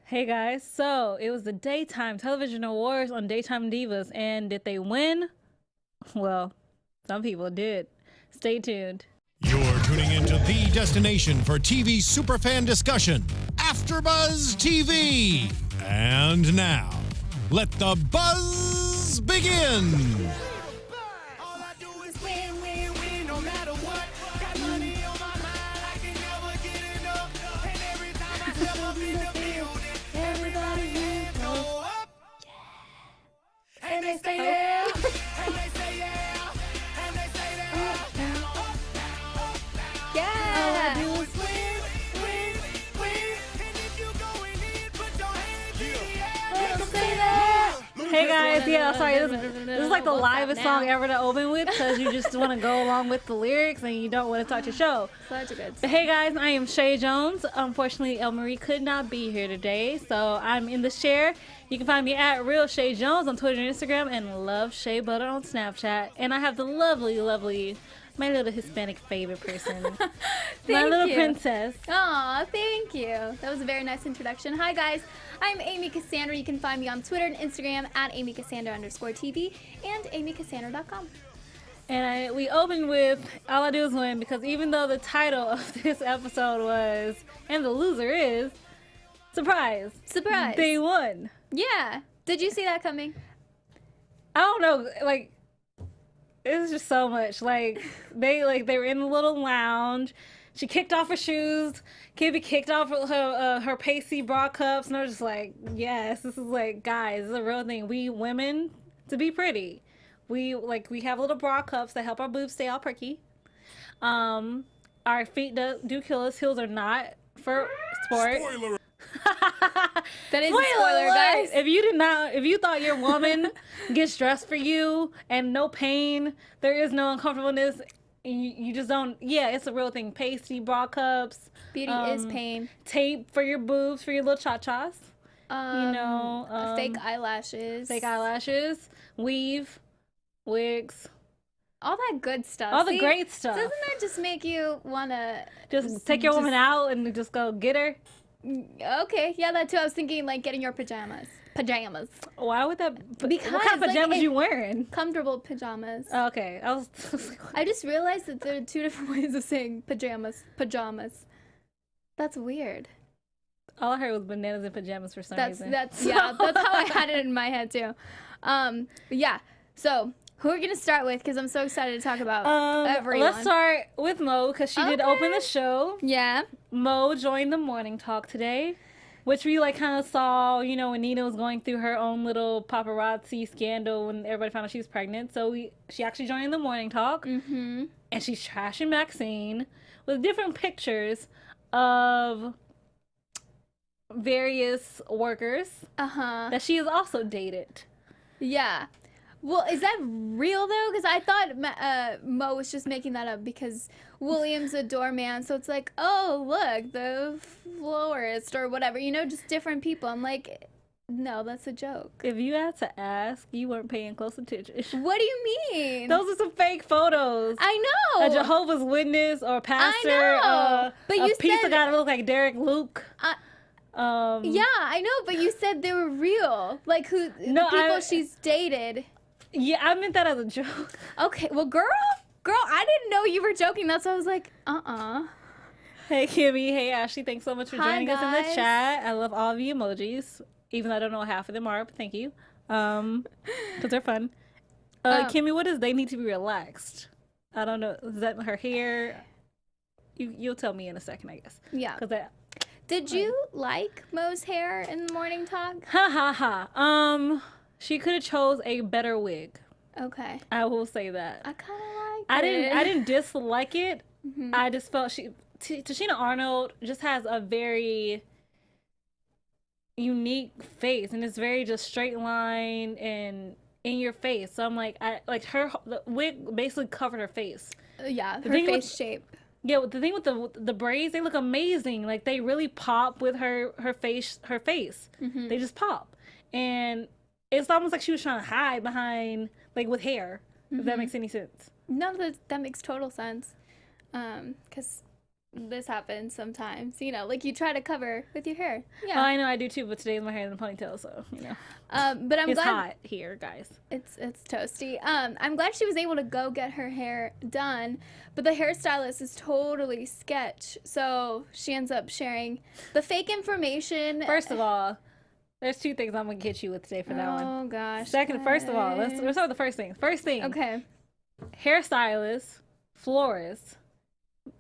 Hey guys, so it was the Daytime Television Awards on Daytime Divas, and did they win? Well, some people did. Stay tuned. You're tuning into the destination for TV superfan discussion, AFTERBUZZ TV. And now, let the buzz begin. And they say yeah, and they say yeah, and they say that. Yeah. All I do is win, win, win. And if you going in, put your hands in the air. Let them say that. Hey guys, yeah, sorry, this is like the livest song ever to open with because you just want to go along with the lyrics and you don't want to start your show. Such a good song. But hey guys, I am Chae Jones. Unfortunately, El Marie could not be here today, so I'm in the chair. You can find me at Real Chae Jones on Twitter and Instagram, and Love Shea Butter on Snapchat. And I have the lovely, my little Hispanic favorite person, my little princess. Aw, thank you. That was a very nice introduction. Hi guys, I'm Amy Cassandra. You can find me on Twitter and Instagram at AmyCassandra_TV and AmyCassandra.com. And we opened with All I Do Is Win because even though the title of this episode was "And the Loser Is," surprise, they won. Yeah. Did you see that coming? I don't know, like, it was just so much. Like they were in the little lounge. She kicked off her shoes. Kibby kicked off her pasty bra cups, and I was just like, yes, this is like, guys, this is a real thing. We women, to be pretty, we have little bra cups that help our boobs stay all perky. Our feet do kill us. Heels are not for sport. Spoiler. That is a spoiler, guys. If you thought your woman gets dressed for you and no pain, there is no uncomfortableness, you just don't. Yeah, it's a real thing. Pasty bra cups. Beauty is pain. Tape for your boobs, for your little cha-chas. Fake eyelashes. Weave, wigs. All that good stuff. All the great stuff. Doesn't that just make you want to... Just take your woman out and just go get her? Okay, yeah, that too. I was thinking like getting your pajamas. Why would that? Because what kind of pajamas like, you wearing? Comfortable pajamas. Okay, I just realized that there are two different ways of saying pajamas. That's weird. All I heard was bananas and pajamas for some reason. That's how I had it in my head too. But yeah. So who are we gonna start with? Because I'm so excited to talk about everyone. Let's start with Mo because she did open the show. Yeah. Mo joined the morning talk today, which we like kind of saw, you know, when Nina was going through her own little paparazzi scandal when everybody found out she was pregnant. So she actually joined the morning talk, and she's trashing Maxine with different pictures of various workers that she has also dated. Yeah. Well, is that real though? Because I thought Mo was just making that up because William's a doorman, so it's like, oh look, the florist or whatever, you know, just different people. I'm like, no, that's a joke. If you had to ask, you weren't paying close attention. What do you mean? Those are some fake photos. I know. A Jehovah's Witness or pastor. I know. But you piece said of guy that look like Derek Luke. Yeah, I know, but you said they were real. Like the people she's dated. Yeah, I meant that as a joke. Okay, well, girl, I didn't know you were joking. That's why I was like, Hey, Kimmy. Hey, Ashley. Thanks so much for joining us in the guys. chat. I love all of the emojis, even though I don't know what half of them are, but thank you. Because they're fun. Kimmy, what is they need to be relaxed? I don't know. Is that her hair? You'll tell me in a second, I guess. Yeah. Did you like Mo's hair in the morning talk? Ha ha ha. She could have chose a better wig. Okay. I will say that. I kind of like it. I didn't dislike it. I just felt Tichina Arnold just has a very unique face, and it's very just straight line and in your face. So I'm like, the wig basically covered her face. Yeah, her face shape. Yeah, the thing with the braids, they look amazing. Like they really pop with her face. They just pop, and it's almost like she was trying to hide behind, like, with hair, if that makes any sense. No, that makes total sense. Because this happens sometimes. You know, like you try to cover with your hair. Oh, Yeah. I know I do too, but today my hair is in a ponytail, so you know. But I'm It's glad hot here, guys. it's toasty. I'm glad she was able to go get her hair done, but the hairstylist is totally sketch. So she ends up sharing the fake information. First of all, there's two things I'm gonna get you with today for that one. Oh gosh. Second, first of all, let's okay. start with the first thing. First thing, Okay. hairstylists, florists,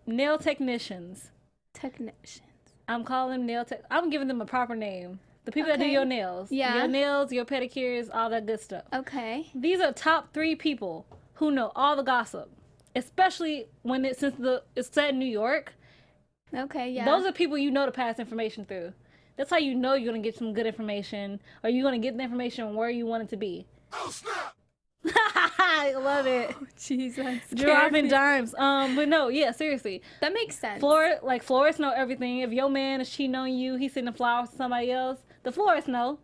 nail technicians. Technicians. I'm calling them I'm giving them a proper name. The people that do Okay. your nails. Yeah. Your nails, your pedicures, all that good stuff. Okay. These are top 3 people who know all the gossip, especially when it's set in New York. Okay. Yeah. Those are people you know to pass information through. That's how you know you're gonna get some good information, or you're gonna get the information where you want it to be. Oh, snap! I love it. Jesus. Dropping dimes. But no, yeah, seriously. That makes sense. Florists know everything. If your man is cheating on you, he's sending flowers to somebody else. The florists know.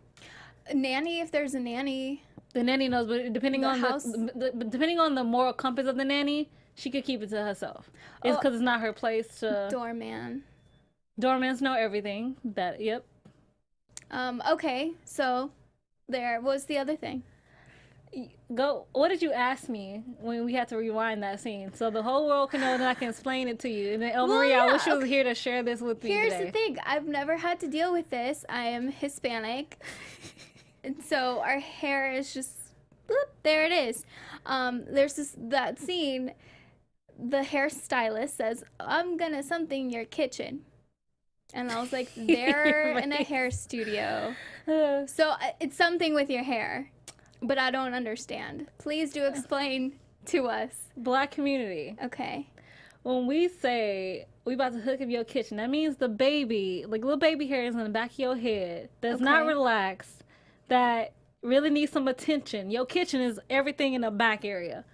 Nanny, if there's a nanny. The nanny knows, but depending The on house- depending on the moral compass of the nanny, she could keep it to herself. It's because it's not her place to. Doorman. Doormans know everything. Yep. Okay, so there was the other thing. Go. What did you ask me when we had to rewind that scene? So the whole world can know that I can explain it to you. And then El Well, Maria, I yeah, wish you was okay. here to share this with me Here's today. the thing. I've never had to deal with this. I am Hispanic. And so our hair is just, bloop, there it is. There's that scene. The hairstylist says, I'm going to something your kitchen. And I was like, they're in a hair studio. So it's something with your hair. But I don't understand. Please do explain to us. Black community. Okay. When we say we about to hook up your kitchen, that means the baby, like little baby hair is in the back of your head that's not Okay. relaxed, that really needs some attention. Your kitchen is everything in the back area.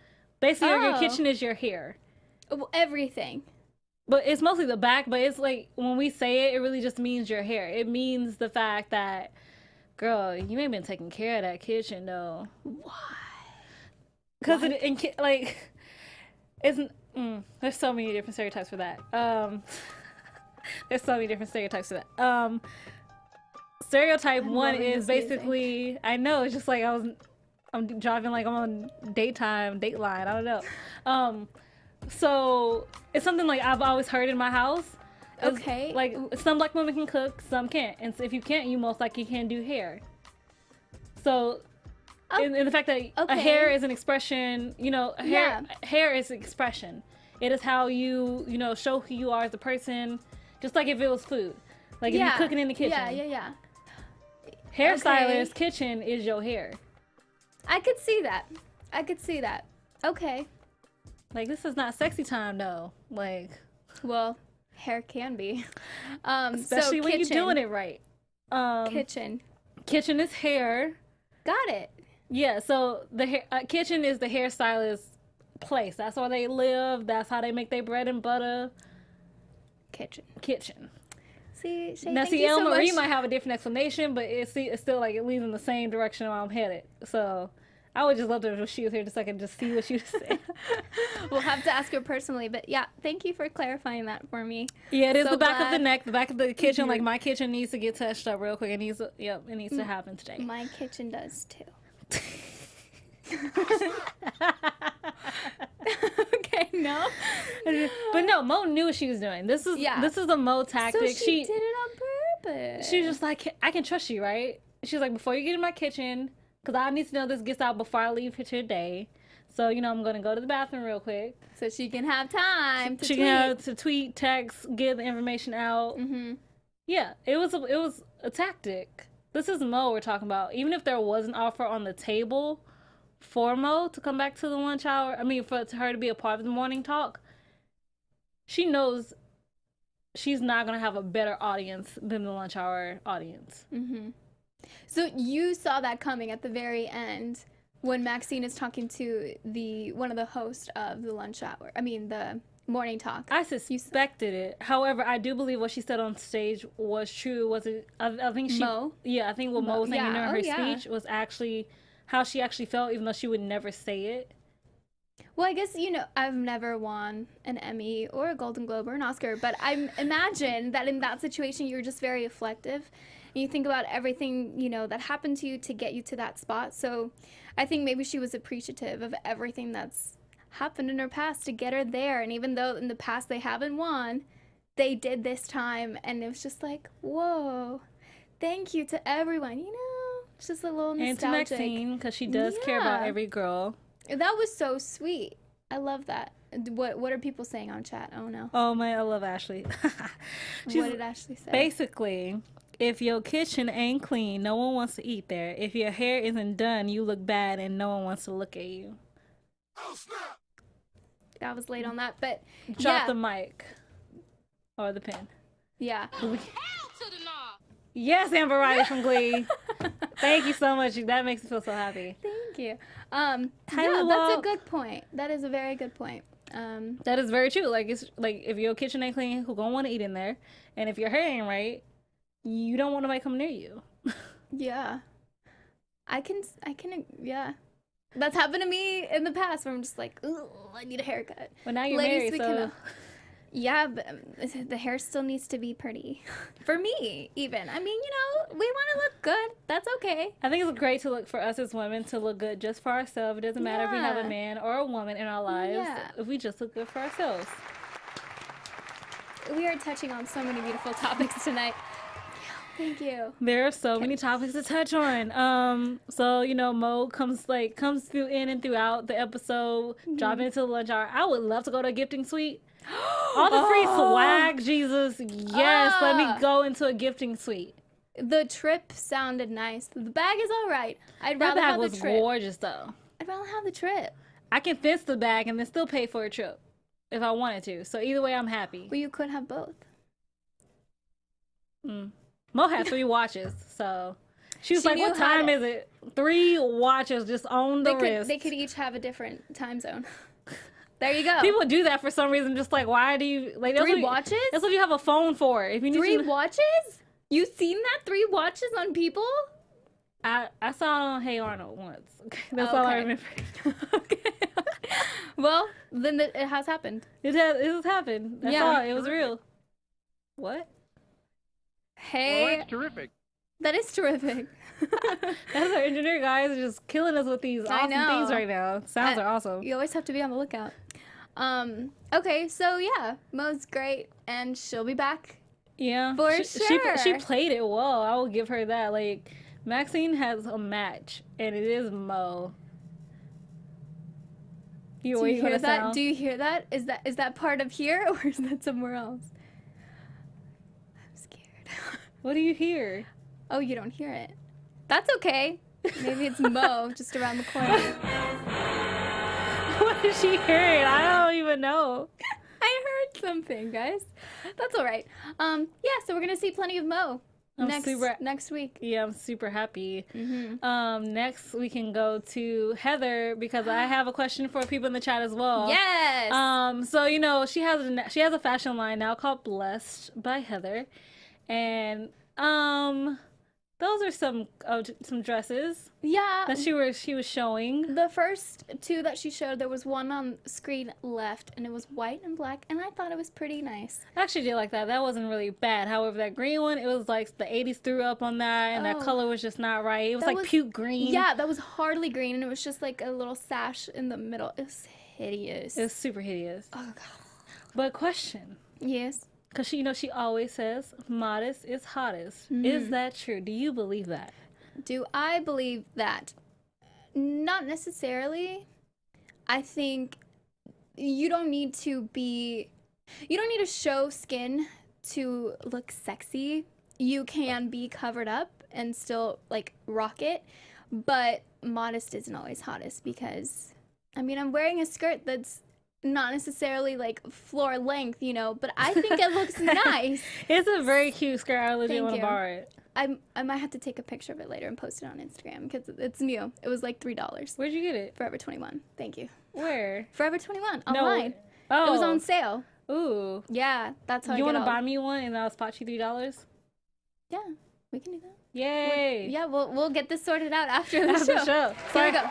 Basically, your Oh. kitchen is your hair. Everything. But it's mostly the back, but it's like when we say it, it really just means your hair. It means the fact that, girl, you ain't been taking care of that kitchen, though. Why? Because there's so many different stereotypes for that. There's so many different stereotypes for that. Stereotype I'm one loving is this music. basically, I know, it's just like I'm driving like I'm on Dateline, I don't know. So it's something like I've always heard in my house. It's Okay. like some black women can cook, some can't. And so if you can't, you most likely can't do hair. So in the fact that a okay. hair is an expression, Yeah. hair is expression. It is how you show who you are as a person, just like if it was food. Like if you're cooking in the kitchen. Yeah. Hairstylist kitchen is your hair. I could see that. Okay. Like, this is not sexy time though. Like, Well, hair can be. especially so when you're kitchen. doing it right. Kitchen. Kitchen is hair. Got it. Yeah, so the kitchen is the hairstylist place. That's where they live. That's how they make their bread and butter. Kitchen. Kitchen. See, Chae, Now, thank see, you El so Marie much. might have a different explanation, but it's still like it leads in the same direction where I'm headed. So I would just love to if she was here just so I could just see what you say. We'll have to ask her personally, but yeah, thank you for clarifying that for me. Yeah, it is So the back of the glad neck, the back of the kitchen. Like my kitchen needs to get touched up real quick. It needs to happen today. My kitchen does too. Okay, no. But no, Mo knew what she was doing. This is a Mo tactic. So she did it on purpose. She was just like, I can trust you, right? She's like, before you get in my kitchen, because I need to know this gets out before I leave here today. So, I'm going to go to the bathroom real quick. So she can have time to She tweet. can have to tweet, text, get the information out. Mm-hmm. Yeah, it was a tactic. This is Mo we're talking about. Even if there was an offer on the table for Mo to come back to the lunch hour, for her to be a part of the morning talk, she knows she's not going to have a better audience than the lunch hour audience. Mm-hmm. So you saw that coming at the very end when Maxine is talking to one of the hosts of the lunch hour. The morning talk. I suspected it. However, I do believe what she said on stage was true. Was it? I think she. Mo? Yeah, I think what Mo was saying during her yeah. speech was actually how she actually felt, even though she would never say it. Well, I guess, you know, I've never won an Emmy or a Golden Globe or an Oscar, but I imagine that in that situation, you're just very reflective. And you think about everything, you know, that happened to you to get you to that spot. So I think maybe she was appreciative of everything that's happened in her past to get her there. And even though in the past they haven't won, they did this time. And it was just like, whoa, thank you to everyone, you know? It's just a little nostalgic. And to Maxine, because she does care about every girl. That was so sweet. I love that. What are people saying on chat? Oh no. Oh my, I love Ashley. What did Ashley say? Basically, if your kitchen ain't clean, no one wants to eat there. If your hair isn't done, you look bad and no one wants to look at you. Oh, snap! I was late on that, but Drop the mic. Or the pen. Yeah. Yes, Amber Riley from Glee. Thank you so much. That makes me feel so happy. Thank you. Yeah, that's a good point. That is a very good point. That is very true. Like, it's like if your kitchen ain't clean, who gonna want to eat in there? And if your hair ain't right, you don't want nobody come near you. Yeah. I can, yeah. That's happened to me in the past where I'm just like, ooh, I need a haircut. Well, now you're married, so... Yeah, but the hair still needs to be pretty. For me, even. I mean, you know, we want to look good. That's okay. I think it's great to look for us as women to look good just for ourselves. It doesn't matter if we have a man or a woman in our lives. If we just look good for ourselves. We are touching on so many beautiful topics tonight. Thank you. There are so many topics to touch on. So, you know, Mo comes through in and throughout the episode, dropping into the lunch hour. I would love to go to a gifting suite. All the free swag, Jesus. Yes, let me go into a gifting suite. The trip sounded nice. The bag is all right. I'd rather that have bag the was trip. gorgeous, though. I'd rather have the trip. I can fence the bag and then still pay for a trip if I wanted to. So either way, I'm happy. Well, you could have both. Mo had 3 watches, so she was like, "What time is it?" 3 watches just on the wrist. They could each have a different time zone. There you go. People do that for some reason. Just like, why do you like 3 watches? That's what you have a phone for. If you need 3 watches? You seen that 3 watches on people? I saw it on Hey Arnold once. Okay, that's all I remember. Okay. Well, then it has happened. It has happened. That's all. It was real. What? Hey. Well, that's terrific. That is terrific. That's our engineer guys just killing us with these awesome things right now. Sounds are awesome. You always have to be on the lookout. Okay, so yeah, Mo's great, and she'll be back. Yeah, for sure. She played it well. I will give her that. Like, Maxine has a match, and it is Mo. Do you hear that? Do you hear that? Is that part of here, or is that somewhere else? I'm scared. What do you hear? Oh, you don't hear it. That's okay. Maybe it's Mo just around the corner. What is she hearing? I don't even know. I heard something, guys. That's all right. Yeah, so we're gonna see plenty of Mo next week. Yeah, I'm super happy. Next we can go to Heather because I have a question for people in the chat as well. Yes. So you know she has a fashion line now called Blessed by Heather, and those are some dresses. Yeah. That she was showing. The first 2 that she showed, there was one on screen left, and it was white and black, and I thought it was pretty nice. I actually did like that. That wasn't really bad. However, that green one, it was like the 80s threw up on that, and that color was just not right. It was like puke green. Yeah, that was hardly green, and it was just like a little sash in the middle. It was hideous. It was super hideous. Oh, God. But question. Yes. Because she always says, modest is hottest. Is that true? Do you believe that? Do I believe that? Not necessarily. I think you don't need to show skin to look sexy. You can be covered up and still like rock it, but modest isn't always hottest because, I mean, I'm wearing a skirt that's not necessarily like floor length, you know, but I think it looks nice. It's a very cute skirt. I legit want to borrow it. I might have to take a picture of it later and post it on Instagram because it's new. It was like $3. Where'd you get it? Forever 21. Thank you. Where? Forever 21 online. No. It was on sale. Ooh. Yeah, that's how. You want to buy me one and I'll spot you $3? Yeah, we can do that. Yay! We'll get this sorted out after the show. So Here we go.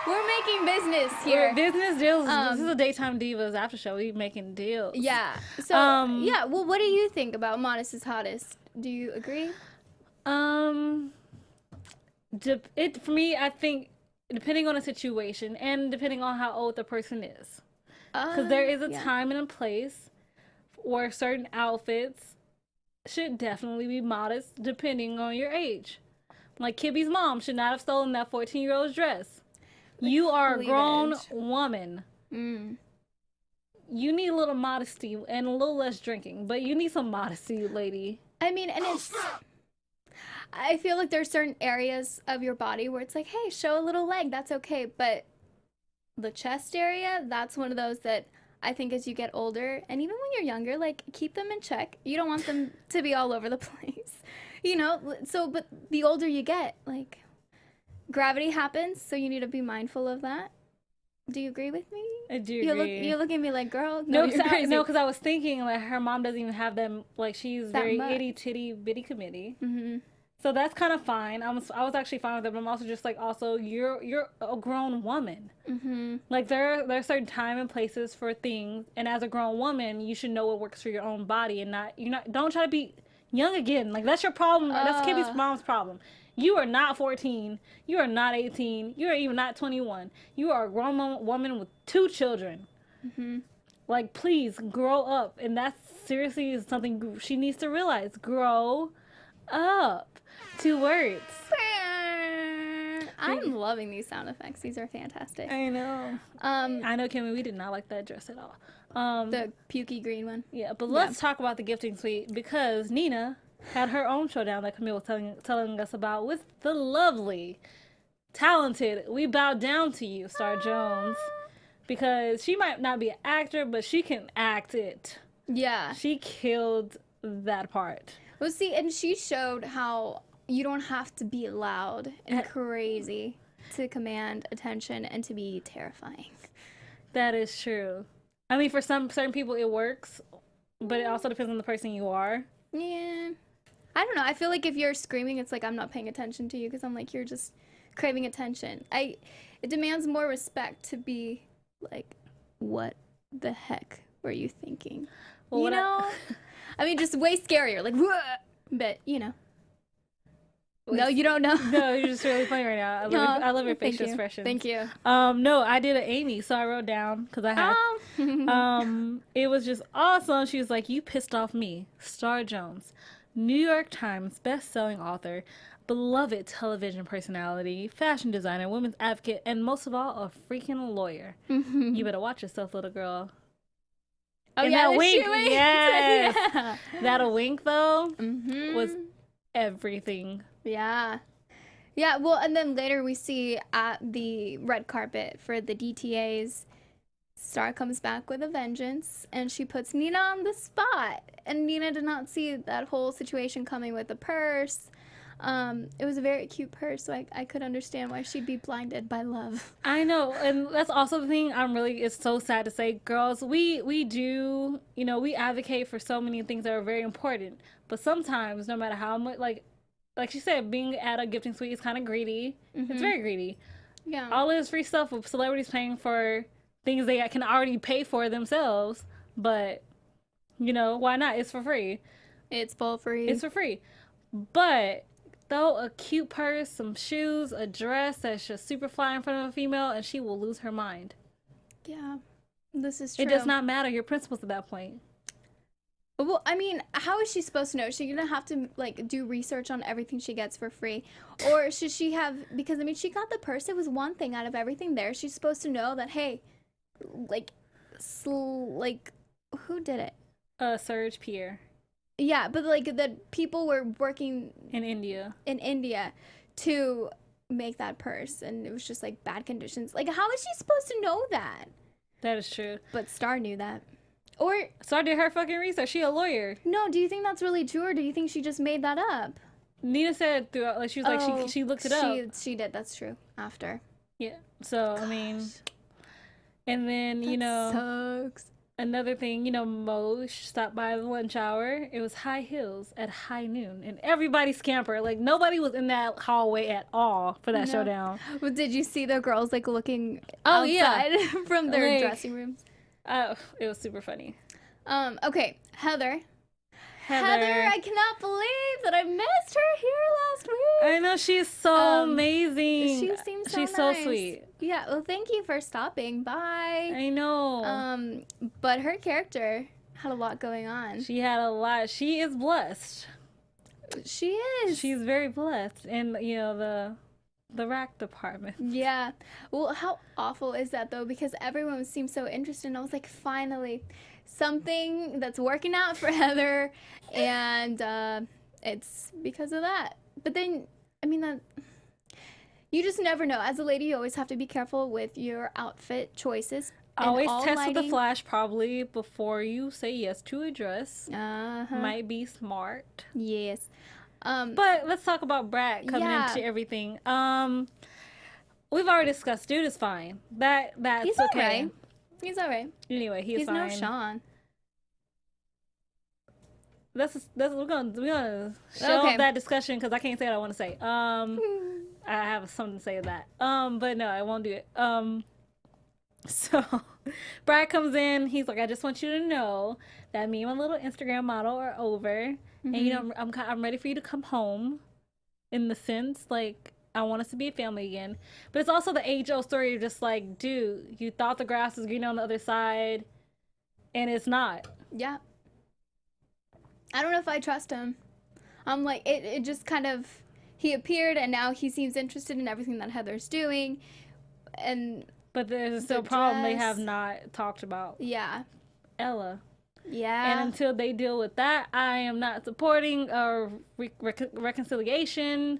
We're making business here. Business deals. This is a Daytime Divas after show. We making deals. Yeah. So yeah. Well, what do you think about Modest is Hottest? Do you agree? For me, I think depending on the situation and depending on how old the person is, because there is a time and a place where certain outfits should definitely be modest depending on your age. Like Kibby's mom should not have stolen that 14-year-old's dress. You are a grown woman. You need a little modesty and a little less drinking, but you need some modesty, lady. I mean, and I feel like there's certain areas of your body where it's like, hey, show a little leg, that's okay. But the chest area, that's one of those that I think as you get older, and even when you're younger, like, keep them in check. You don't want them to be all over the place, you know? So, but the older you get, like, gravity happens, so you need to be mindful of that. Do you agree with me? I do agree. You look at me like, girl, no, because I was thinking, like, her mom doesn't even have them, like, she's that very much. itty-titty bitty committee. Mm-hmm. So that's kind of fine. I was actually fine with it, but I'm also just like, also you're a grown woman. Mm-hmm. Like there are certain time and places for things, and as a grown woman, you should know what works for your own body, and don't try to be young again. Like that's your problem. That's Kibby's mom's problem. You are not 14. You are not 18. You are even not 21. You are a grown woman with 2 children. Mm-hmm. Like please grow up, and that's seriously something she needs to realize. Grow up. 2 words. I'm loving these sound effects. These are fantastic. I know. I know, Kimmy, we did not like that dress at all. The pukey green one. Yeah, but let's talk about the gifting suite because Nina had her own showdown that Camille was telling us about with the lovely, talented, we bow down to you, Star Jones. Because she might not be an actor, but she can act it. Yeah. She killed that part. Well, see, and she showed how you don't have to be loud and crazy to command attention and to be terrifying. That is true. I mean, for certain people it works, but it also depends on the person you are. Yeah. I don't know. I feel like if you're screaming, it's like I'm not paying attention to you because I'm like, you're just craving attention. It demands more respect to be like, what the heck were you thinking? Well, you know? I mean, just way scarier. Like, whoa! But, you know. No, you don't know. No, you're just really funny right now. I love your facial expressions. Thank you. No, I did an Amy, so I wrote down because I had. It was just awesome. She was like, "You pissed off me, Star Jones, New York Times best-selling author, beloved television personality, fashion designer, women's advocate, and most of all, a freaking lawyer. You better watch yourself, little girl." Oh, and yeah, that wink, yes, yeah. That wink though was everything. Yeah. Yeah, well, and then later we see at the red carpet for the DTAs, Star comes back with a vengeance, and she puts Nina on the spot. And Nina did not see that whole situation coming with the purse. It was a very cute purse, so I could understand why she'd be blinded by love. I know, and that's also the thing. It's so sad to say, girls, we do, we advocate for so many things that are very important, but sometimes, no matter how much, like she said, being at a gifting suite is kind of greedy. It's very greedy. Yeah. All of this free stuff with celebrities paying for things they can already pay for themselves, but, why not? It's for free. It's for free. It's for free. But throw a cute purse, some shoes, a dress that's just super fly in front of a female, and she will lose her mind. Yeah, this is true. It does not matter your principles at that point. Well, I mean, how is she supposed to know? Is she gonna have to do research on everything she gets for free, or should she have? Because I mean, she got the purse. It was one thing out of everything there. She's supposed to know that. Hey, who did it? Serge Pierre. Yeah, but that people were working in India to make that purse, and it was just bad conditions. How is she supposed to know that? That is true. But Star knew that. Or Star did her fucking research. She a lawyer. No, do you think that's really true, or do you think she just made that up? Nina said throughout, she was she looked it up. She did. That's true. After. Yeah. So gosh. I mean, and then that sucks. Another thing, Mo stopped by the lunch hour. It was high heels at high noon, and everybody scampered. Like, nobody was in that hallway at all for that showdown. Well, did you see the girls, like, looking Oh, outside yeah. from their Like, dressing rooms? Oh, it was super funny. Okay, Heather, I cannot believe that I missed her here last week. I know, she's so amazing. She seems so She's nice. so sweet. Yeah, well, thank you for stopping by. I know. But her character had a lot going on. She had a lot. She is blessed. She is. She's very blessed. And, the rack department. Yeah. Well, how awful is that, though? Because everyone seemed so interested, and I was like, finally, something that's working out for Heather, and it's because of that. But then, I mean, that you just never know. As a lady, you always have to be careful with your outfit choices. Always test lighting. with the flash probably before you say yes to a dress. Uh-huh. Might be smart. Yes. But let's talk about Brad coming into everything. We've already discussed. Dude is fine. That's He's okay. all right. He's all right. Anyway, he's fine. No Sean. We're gonna shelve that discussion because I can't say what I want to say. I have something to say to that. But no, I won't do it. So Brad comes in. He's like, I just want you to know that me and my little Instagram model are over, and I'm ready for you to come home. In the sense, like, I want us to be a family again. But it's also the age-old story of just like, dude, you thought the grass was green on the other side, and it's not. Yeah. I don't know if I trust him. I'm like, it just kind of, he appeared and now he seems interested in everything that Heather's doing. But there's still a problem they have not talked about. Yeah. Ella. Yeah. And until they deal with that, I am not supporting a reconciliation.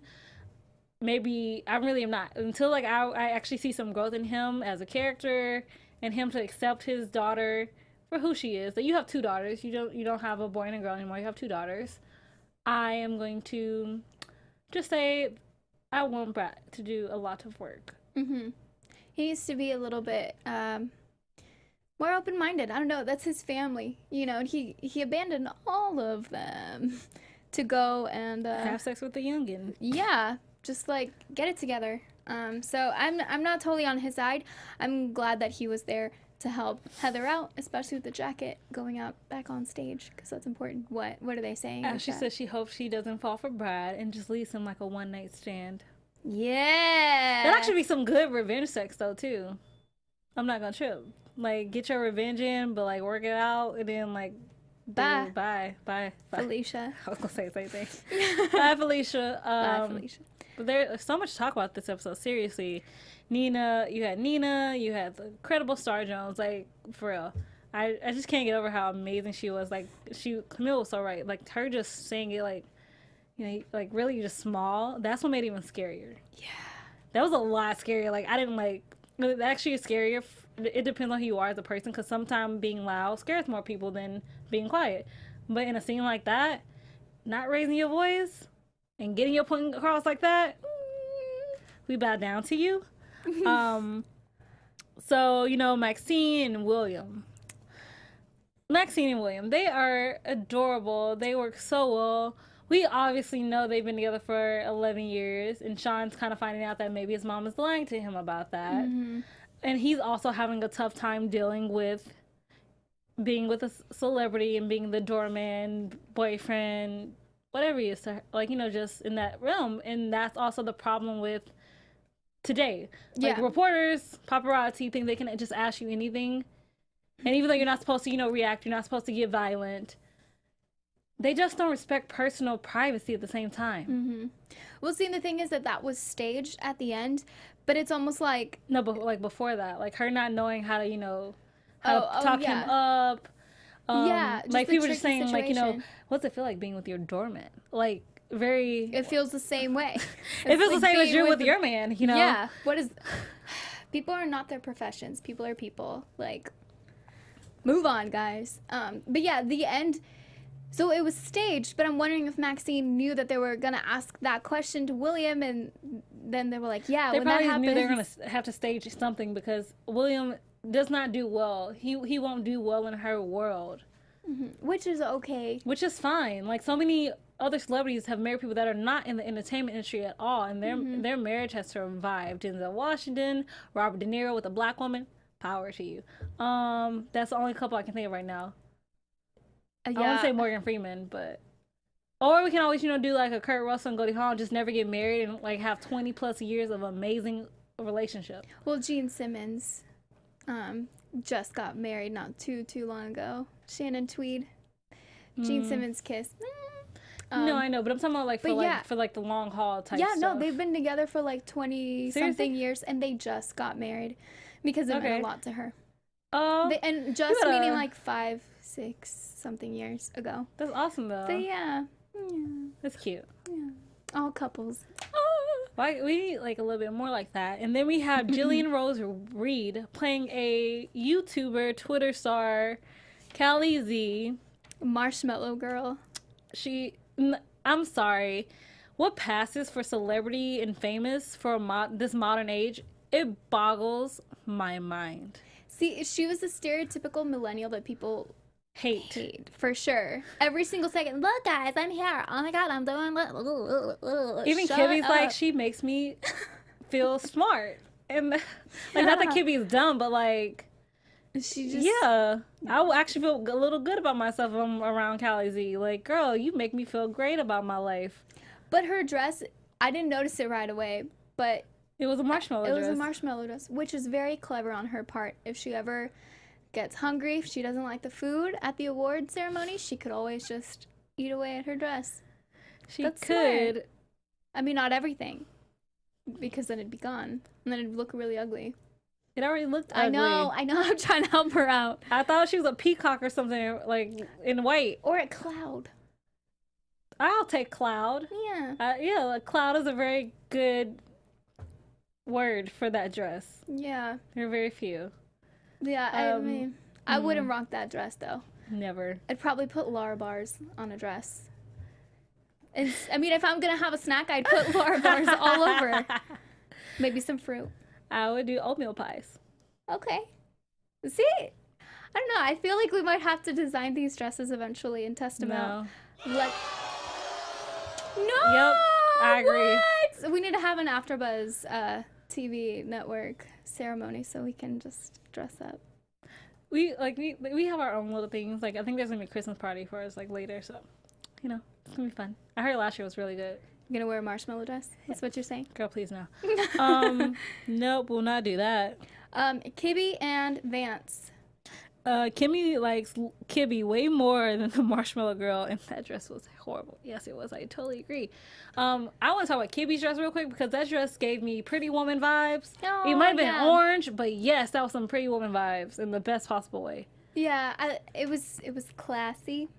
Maybe, I really am not. Until, like, I actually see some growth in him as a character and him to accept his daughter for who she is. That you have 2 daughters. You don't have a boy and a girl anymore. You have 2 daughters. I am going to just say I want Brad to do a lot of work. Mm-hmm. He needs to be a little bit more open-minded. I don't know. That's his family, and he abandoned all of them to go and have sex with the youngin. Yeah, just like get it together. So I'm not totally on his side. I'm glad that he was there to help Heather out, especially with the jacket going out back on stage, because that's important. What are they saying? She said she hopes she doesn't fall for Brad and just leaves him like a one-night stand. Yeah. That'd actually be some good revenge sex, though, too. I'm not gonna trip. Like, get your revenge in, but, like, work it out, and then, like, bye. Felicia. I was gonna say the same thing. Bye, Felicia. Bye, Felicia. But there's so much to talk about this episode, seriously. You had the incredible Star Jones, like, for real. I just can't get over how amazing she was. Like, Camille was so right. Like, her just saying it, like, like, really just small. That's what made it even scarier. Yeah. That was a lot scarier. Like, I didn't, like, it actually is scarier. It depends on who you are as a person, because sometimes being loud scares more people than being quiet. But in a scene like that, not raising your voice and getting your point across like that, we bow down to you. So, Maxine and William, they are adorable. They work so well. We obviously know they've been together for 11 years, and Sean's kind of finding out that maybe his mom is lying to him about that. Mm-hmm. And he's also having a tough time dealing with being with a celebrity and being the doorman, boyfriend, whatever he is to her, like, just in that realm. And that's also the problem with today. Like, reporters, paparazzi think they can just ask you anything. And even though you're not supposed to, react, you're not supposed to get violent, they just don't respect personal privacy at the same time. Mm-hmm. Well, see, the thing is that was staged at the end, but it's almost like... No, but, like, before that. Like, her not knowing how to, talk him up. Like, people just saying, situation. Like, what's it feel like being with your doorman? Like, very... It feels the same way. It feels like the same as you're with your man, Yeah. What is... People are not their professions. People are people. Like, move on, guys. But yeah, the end... So it was staged, but I'm wondering if Maxine knew that they were going to ask that question to William, and then they were like, yeah, they when that probably happens... knew they were going to have to stage something, because William does not do well. He won't do well in her world. Which is okay. Which is fine. Like, so many other celebrities have married people that are not in the entertainment industry at all, and their marriage has survived. Denzel Washington, Robert De Niro with a black woman. Power to you. That's the only couple I can think of right now. I want to say Morgan Freeman, but... Or we can always, do like a Kurt Russell and Goldie Hawn, just never get married and like have 20 plus years of amazing relationship. Well, Gene Simmons just got married not too long ago. Shannon Tweed. Gene Simmons kissed. No, I know, but I'm talking about like for the long haul type stuff. Yeah, no, they've been together for like 20-something years, and they just got married because it meant a lot to her. Oh. And just meaning like 5, 6 something years ago. That's awesome, though. So, yeah. That's cute. Yeah. All couples. We need like a little bit more like that. And then we have Jillian Rose Reed playing a YouTuber, Twitter star, Callie Z. Marshmallow Girl. I'm sorry. What passes for celebrity and famous for this modern age? It boggles my mind. See, she was the stereotypical millennial that people hate for sure. Every single second. Look, guys, I'm here. Oh my god, I'm doing. Even Kibby's like, she makes me feel smart, and like not that Kibby's dumb, but like she just I will actually feel a little good about myself if I'm around Callie Z. Like, girl, you make me feel great about my life. But her dress, I didn't notice it right away, but it was a marshmallow dress. It was a marshmallow dress, which is very clever on her part. If she ever gets hungry, if she doesn't like the food at the award ceremony, she could always just eat away at her dress. That's could. Smart. I mean, not everything, because then it'd be gone, and then it'd look really ugly. It already looked ugly. I know. I'm trying to help her out. I thought she was a peacock or something, like in white. Or a cloud. I'll take cloud. Yeah. Yeah, cloud is a very good word for that dress. Yeah. There are very few. Yeah, I mean, I wouldn't rock that dress, though. Never. I'd probably put Lara bars on a dress. I mean, if I'm going to have a snack, I'd put Lara bars all over. Maybe some fruit. I would do oatmeal pies. Okay. See? I don't know. I feel like we might have to design these dresses eventually and test them out. No. Yep, I agree. What? We need to have an AfterBuzz TV network ceremony so we can just dress up. We have our own little things. Like, I think there's gonna be a Christmas party for us like later, so it's gonna be fun. I heard last year was really good. You're gonna wear a marshmallow dress? That's what you're saying? Girl, please no. Nope, we'll not do that. Kibby and Vance. Kimmy likes Kibby way more than the Marshmallow Girl, and that dress was horrible. Yes, it was. I totally agree. I want to talk about Kibby's dress real quick because that dress gave me Pretty Woman vibes. Oh, it might have been orange, but yes, that was some Pretty Woman vibes in the best possible way. Yeah, it was classy,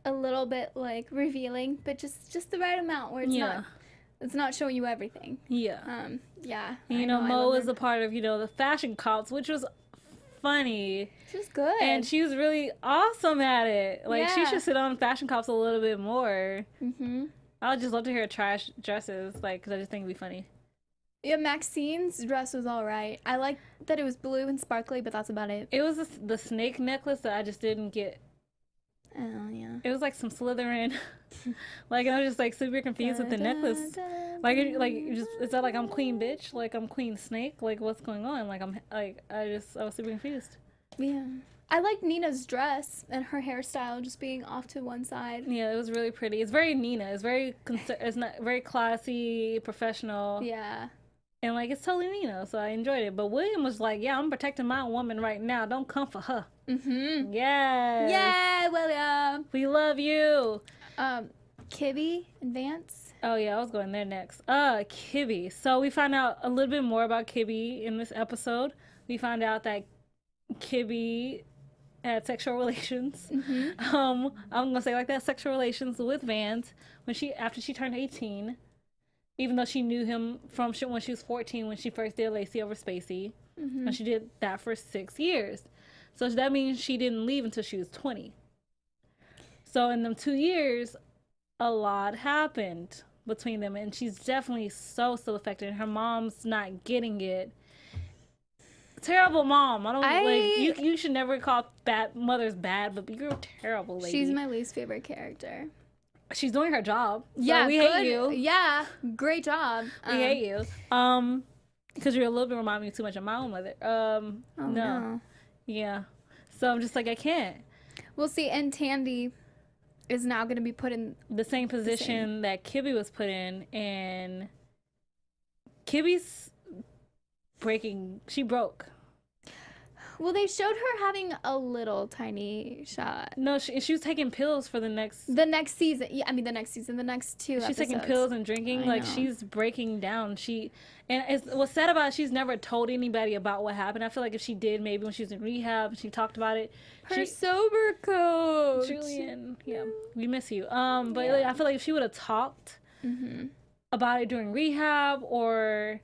a little bit like revealing, but just the right amount where it's not showing you everything. Yeah. Yeah. Mo is a part of the fashion cops, which was funny. She was good. And she was really awesome at it. Like, she should sit on fashion cops a little bit more. Mm-hmm. I would just love to hear trash dresses, like, because I just think it'd be funny. Yeah, Maxine's dress was all right. I liked that it was blue and sparkly, but that's about it. It was the snake necklace that I just didn't get. Oh, yeah. It was like some Slytherin. Like, I was just, like, super confused with the necklace. Is that like I'm queen bitch? Like, I'm queen snake? Like, what's going on? Like, I was super confused. Yeah. I like Nina's dress and her hairstyle just being off to one side. Yeah, it was really pretty. It's very Nina. It's it's not very classy, professional. Yeah. And, like, it's totally Nina, so I enjoyed it. But William was like, yeah, I'm protecting my woman right now. Don't come for her. Mm-hmm. Yes. Yeah, William. We love you. Kibby and Vance. Oh, yeah, I was going there next. Kibby. So we find out a little bit more about Kibby in this episode. We find out that Kibby had sexual relations. Mm-hmm. I'm gonna say like that, sexual relations with Vance after she turned 18. Even though she knew him from when she was 14 when she first did Lacey over Spacey. Mm-hmm. And she did that for 6 years. So that means she didn't leave until she was 20. So in them 2 years, a lot happened between them. And she's definitely so affected. Her mom's not getting it. terrible mom. I don't like you should never call bad mothers bad, but you're a terrible lady. She's my least favorite character. She's doing her job. So Yeah, we good. hate you. Yeah, great job. We hate you. Because you're a little bit reminding me too much of my own mother. No. Yeah. So I'm just like, I can't. We'll see. And Tandy is now going to be put in the same position that Kibby was put in, and Kibby's breaking. She broke. Well, they showed her having a little tiny shot. No, she was taking pills for the next season. Yeah, I mean the next season, the next 2 episodes. She's taking pills and drinking. Like, she's breaking down. What's sad about it, she's never told anybody about what happened. I feel like if she did, maybe when she was in rehab, she talked about it. Her sober coach. Julian, yeah, we miss you. But like, I feel like if she would have talked about it during rehab or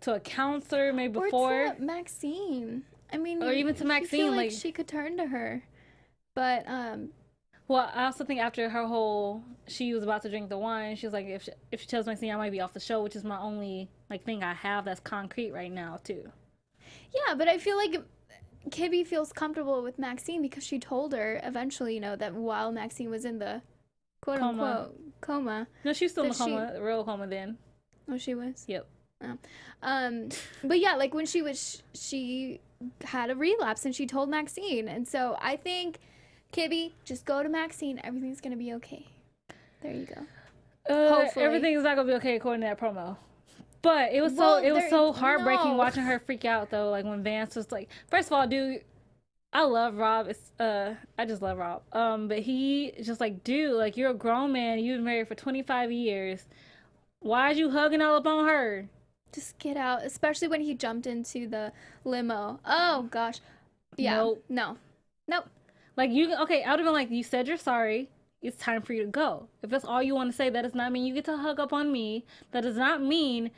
to a counselor, maybe before. Or to Maxine. I mean, or even to Maxine, feel like she could turn to her, but well, I also think after her whole, she was about to drink the wine. She was like, if she tells Maxine, I might be off the show, which is my only thing I have that's concrete right now too. Yeah, but I feel like Kibby feels comfortable with Maxine because she told her eventually, that while Maxine was in the quote unquote coma. No, she was still in the coma, the real coma then. Oh, she was. Yep. Oh. But yeah, like when she had a relapse and she told Maxine, and so I think Kibby, just go to Maxine, everything's gonna be okay. There you go. Hopefully everything's not gonna be okay according to that promo, but it was so heartbreaking watching her freak out though. Like when Vance was like, first of all, dude, I love Rob. I just love Rob. But he just like, dude, like you're a grown man, you've been married for 25 years, why are you hugging all up on her? Just get out, especially when he jumped into the limo. Oh gosh, yeah, no. Like okay, I would have been like, you said you're sorry. It's time for you to go. If that's all you want to say, that does not mean you get to hug up on me. That does not mean,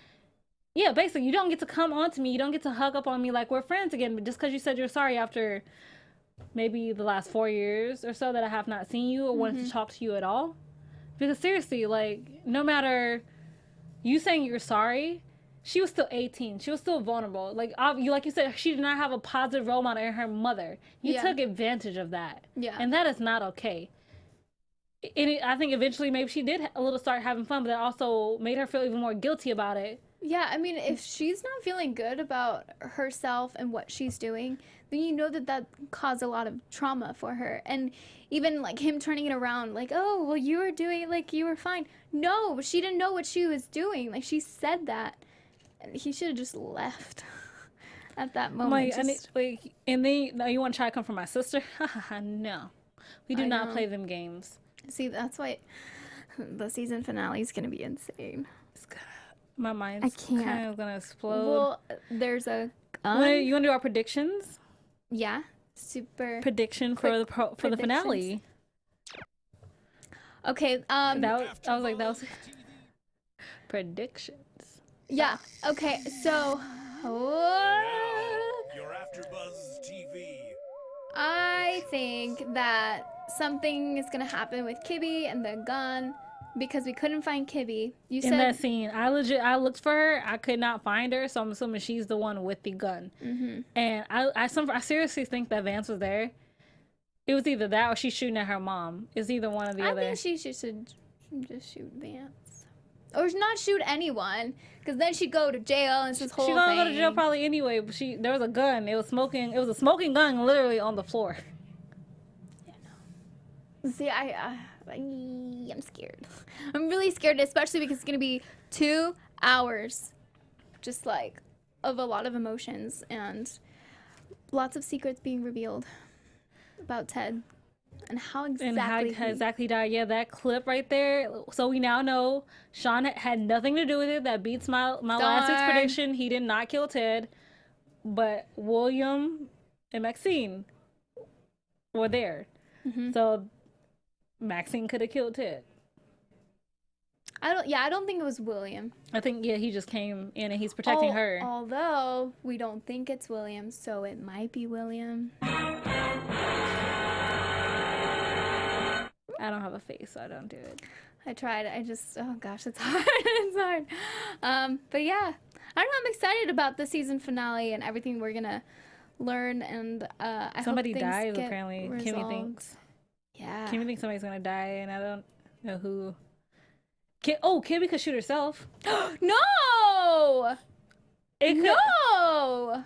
yeah, basically you don't get to come on to me. You don't get to hug up on me like we're friends again. But just because you said you're sorry after maybe the last 4 years or so that I have not seen you or wanted to talk to you at all. Because seriously, like no matter you saying you're sorry. She was still 18. She was still vulnerable. Like you said, she did not have a positive role model in her mother. You took advantage of that. Yeah. And that is not okay. I think eventually maybe she did start having fun, but that also made her feel even more guilty about it. Yeah, I mean, if she's not feeling good about herself and what she's doing, then you know that caused a lot of trauma for her. And even like him turning it around, like, oh, well, you were doing it like you were fine. No, she didn't know what she was doing. Like she said that. He should have just left at that moment. And then you want to try to come for my sister? No, we do not play them games. See, that's why the season finale is gonna be insane. My mind's kind of gonna explode. Well, there's a. You want to do our predictions? Yeah, super prediction for the finale. Okay. I was like, that was predictions. Yeah. Okay. So. Your AfterBuzz TV. I think that something is gonna happen with Kibby and the gun because we couldn't find Kibby. You said in that scene, I looked for her. I could not find her, so I'm assuming she's the one with the gun. And I seriously think that Vance was there. It was either that or she's shooting at her mom. It's either one or the other. I think she should just shoot Vance. Or not shoot anyone, because then she'd go to jail and it's this whole thing. She's gonna go to jail probably anyway, but there was a gun. It was a smoking gun literally on the floor. Yeah, no. See, I'm scared. I'm really scared, especially because it's gonna be 2 hours, just like, of a lot of emotions and lots of secrets being revealed about Ted. And how exactly he died. Yeah, that clip right there. So we now know Sean had nothing to do with it. That beats my last week's prediction. He did not kill Ted. But William and Maxine were there. So Maxine could have killed Ted. I don't think it was William. I think, he just came in and he's protecting her. Although we don't think it's William, so it might be William. I I don't have a face, so I don't do it. I tried. I just, oh gosh, it's hard. It's hard. But yeah, I don't know. I'm excited about the season finale and everything we're gonna learn. And I Somebody hope things dies get apparently. Kimmy resolved. thinks. Yeah. Kimmy thinks somebody's gonna die, and I don't know who. Kimmy could shoot herself. No. It could. No.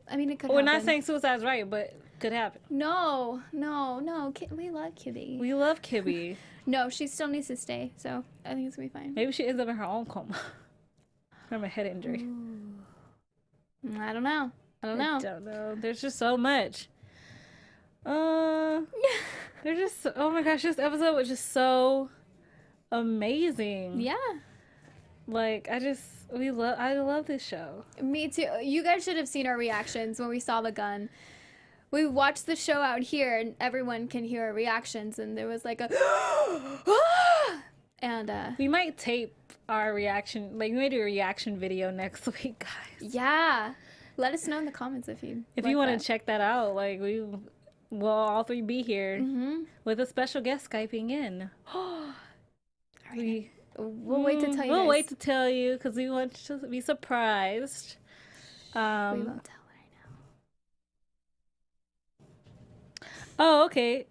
I mean, it could. We're happen. not saying suicide's right, but it could happen. No. We love Kibby. We love Kibby. No, she still needs to stay, so I think it's gonna be fine. Maybe she ends up in her own coma from a head injury. I don't know. I don't know. There's just so much. There's just oh my gosh, this episode was just so amazing. Yeah. Like I love this show. Me too. You guys should have seen our reactions when we saw the gun. We watched the show out here, and everyone can hear our reactions, and there was like a and we might tape our reaction, like we might do a reaction video next week, guys. Yeah, let us know in the comments if you want to check that out. Like we'll all three be here with a special guest Skyping in. We'll wait to tell you. We'll guys. wait to tell you because we want to be surprised. We won't tell right now. Oh, okay.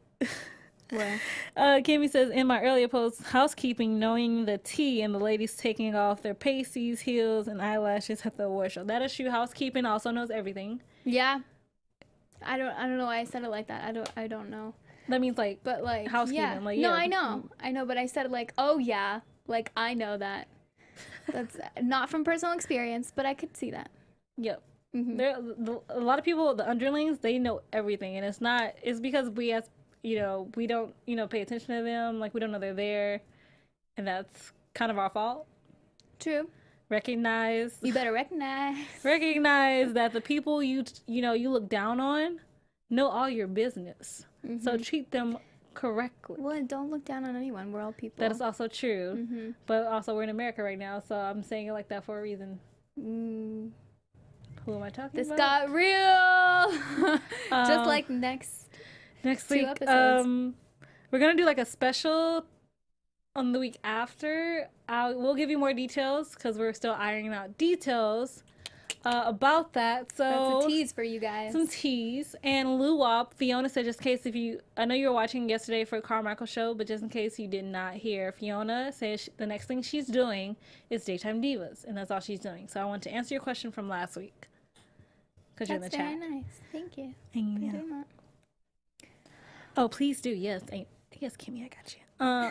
Where? Kimmy says, in my earlier post, housekeeping, knowing the tea and the ladies taking off their pasties, heels, and eyelashes at the award show. That is true. Housekeeping also knows everything. Yeah. I don't know why I said it like that. I don't know. That means like, But like housekeeping. Yeah. Like, no, yeah. I know, but I said it like, oh yeah, like I know that. That's not from personal experience, but I could see that. Yep. A lot of people, the underlings, they know everything, and it's because we don't pay attention to them, like we don't know they're there, and that's kind of our fault. True. You better recognize that the people you look down on know all your business, so treat them correctly. Well, don't look down on anyone. We're all people. That is also true, but also we're in America right now, so I'm saying it like that for a reason. Who am I talking This about? got real. Just like next week. episodes. We're gonna do like a special on the week after. We'll give you more details because we're still ironing out details about that. So that's a tease for you guys. Some tease. And Luwop, Fiona said, just in case I know you were watching yesterday for Carmichael show, but just in case you did not hear, Fiona says the next thing she's doing is Daytime Divas, and that's all she's doing. So I want to answer your question from last week. Because you're in the chat. That's very nice. Thank you. Yeah. For doing that. Oh, please do. Yes. Yes, Kimmy, I got you.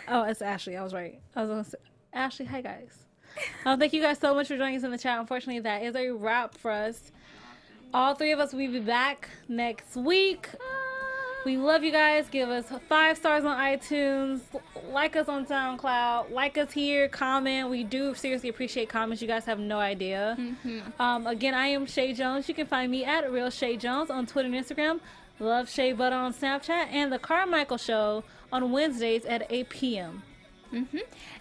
Oh, it's Ashley. I was right. I was going to say, Ashley, hi, guys. Thank you guys so much for joining us in the chat. Unfortunately, that is a wrap for us. All three of us will be back next week. We love you guys. Give us 5 stars on iTunes. Like us on SoundCloud. Like us here. Comment. We do seriously appreciate comments. You guys have no idea. Again, I am Chae Jones. You can find me at Real Chae Jones on Twitter and Instagram. Love Chae Butter on Snapchat. And The Carmichael Show on Wednesdays at 8 p.m.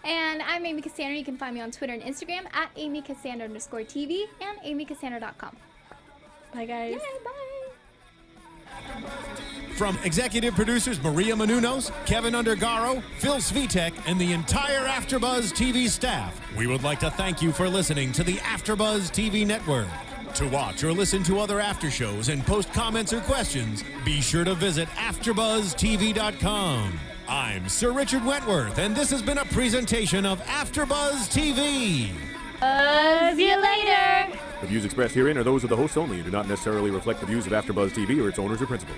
And I'm Amy Cassandra. You can find me on Twitter and Instagram at AmyCassandra_TV and AmyCassandra.com. Bye, guys. Yay, bye. From executive producers Maria Menounos, Kevin Undergaro, Phil Svitek, and the entire AfterBuzz TV staff, we would like to thank you for listening to the AfterBuzz TV network. To watch or listen to other after shows and post comments or questions, be sure to visit AfterBuzzTV.com. I'm Sir Richard Wentworth, and this has been a presentation of AfterBuzz TV. See you later. The views expressed herein are those of the hosts only and do not necessarily reflect the views of AfterBuzz TV or its owners or principals.